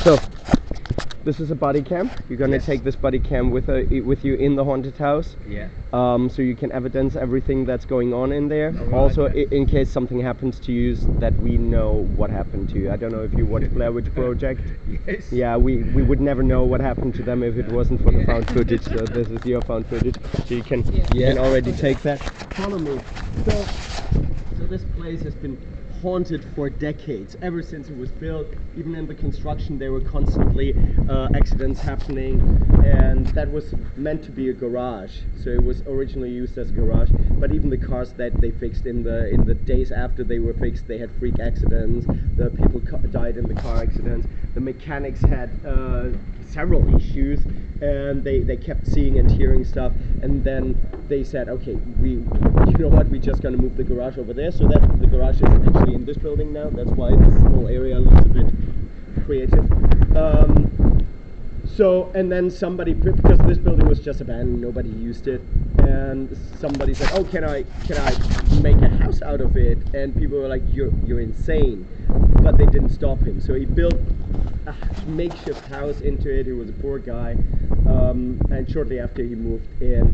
So, this is a body cam. You're gonna take this body cam with you in the haunted house. Yeah. So you can evidence everything that's going on in there. Right, also, okay. in case something happens to you, that we know what happened to you. I don't know if you watched Blair Witch Project. Yes. Yeah, we would never know what happened to them if it wasn't for the found footage. So this is your found footage. So you can already take that. Follow me. So this place has been haunted for decades, ever since it was built. Even in the construction there were constantly accidents happening, and that was meant to be a garage. So it was originally used as a garage, but even the cars that they fixed in the days after they were fixed, they had freak accidents. The people died in the car accidents. The mechanics had several issues, and they kept seeing and hearing stuff, and then they said, okay, you know what, we're just gonna move the garage over there, so that the garage is actually in this building now. That's why this whole area looks a bit creative. So, and then somebody, because this building was just abandoned, nobody used it, and somebody said, oh, can I make a house out of it? And people were like, you're insane. But they didn't stop him. So he built a makeshift house into it. He was a poor guy, and shortly after he moved in,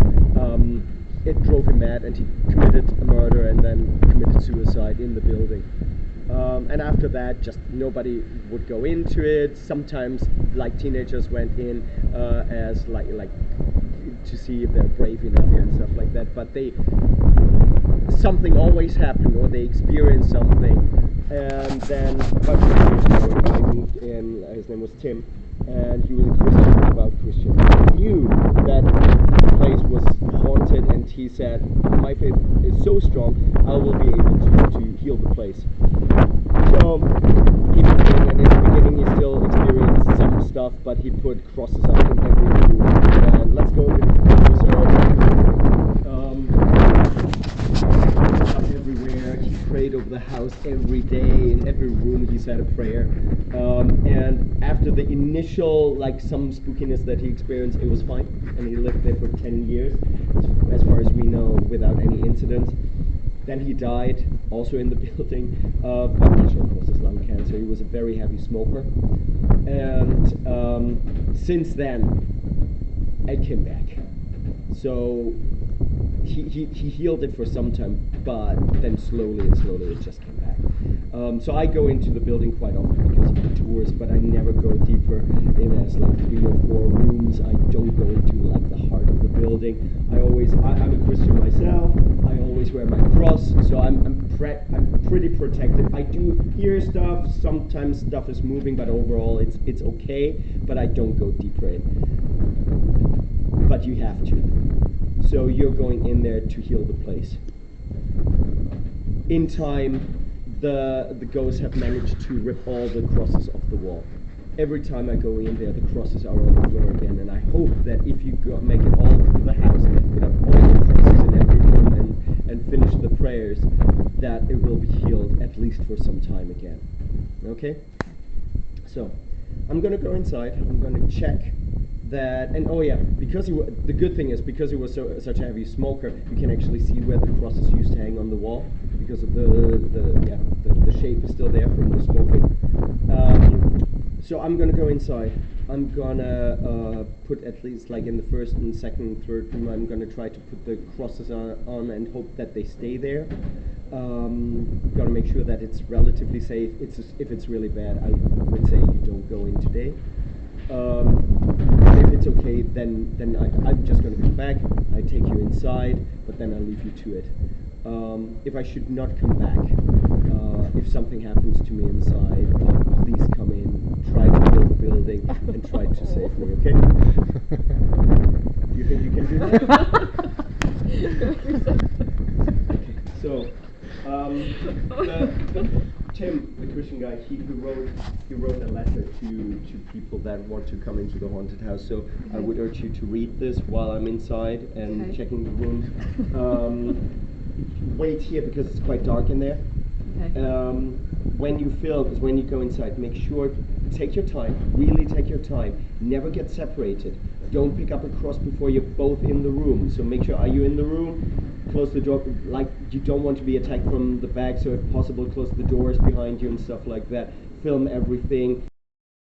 it drove him mad, and he committed a murder and then committed suicide in the building. And after that, just nobody would go into it. Sometimes, like, teenagers went in as like to see if they're brave enough and stuff like that. But something always happened, or they experienced something. And then a guy moved in. His name was Tim, and he was a Christian, devout Christian. He knew that the place was haunted, and he said, my faith is so strong, I will be able to heal the place. So he moved in, and in the beginning he still experienced some stuff, but he put crosses up in every room. And let's go a bit closer. Up everywhere. He prayed over the house every day. In every room he said a prayer. And after the initial, some spookiness that he experienced, it was fine. And he lived there for 10 years, as far as we know, without any incidents. Then he died, also in the building, but not sure it was his lung cancer. He was a very heavy smoker. And since then, it came back. So he healed it for some time, but then slowly it just came back. So I go into the building quite often because of the tours, but I never go deeper in as 3 or 4 rooms. I don't go into the heart of the building. I'm a Christian myself. I always wear my cross, so I'm pretty protected. I do hear stuff. Sometimes stuff is moving, but overall it's okay. But I don't go deeper in. But you have to. So you're going in there to heal the place. In time, the ghosts have managed to rip all the crosses off the wall. Every time I go in there, the crosses are on the floor again, and I hope that if you make it all through the house, put up all the crosses in every room and finish the prayers, that it will be healed at least for some time again. Okay? So, I'm gonna go inside, I'm gonna check that, and oh yeah, the good thing is, because he was such a heavy smoker, you can actually see where the crosses used to hang on the wall, because of the shape is still there from the smoking. So I'm gonna go inside. I'm gonna put at least in the first and second, third room, I'm gonna try to put the crosses on and hope that they stay there. Gotta make sure that it's relatively safe. If it's really bad, I would say you don't go in today. If it's okay, then I'm just going to come back. I take you inside, but then I leave you to it. If I should not come back, if something happens to me inside, please come in, try to heal the building, and try to save me, okay? Do you think you can do that? Okay, so, Tim, the Christian guy, he wrote a letter to people that want to come into the haunted house. So I would urge you to read this while I'm inside and checking the rooms. Wait here because it's quite dark in there. Okay. When you film, when you go inside, make sure, take your time, really take your time. Never get separated. Don't pick up a cross before you're both in the room. So make sure, are you in the room? Close the door, you don't want to be attacked from the back, so if possible, close the doors behind you and stuff like that. Film everything.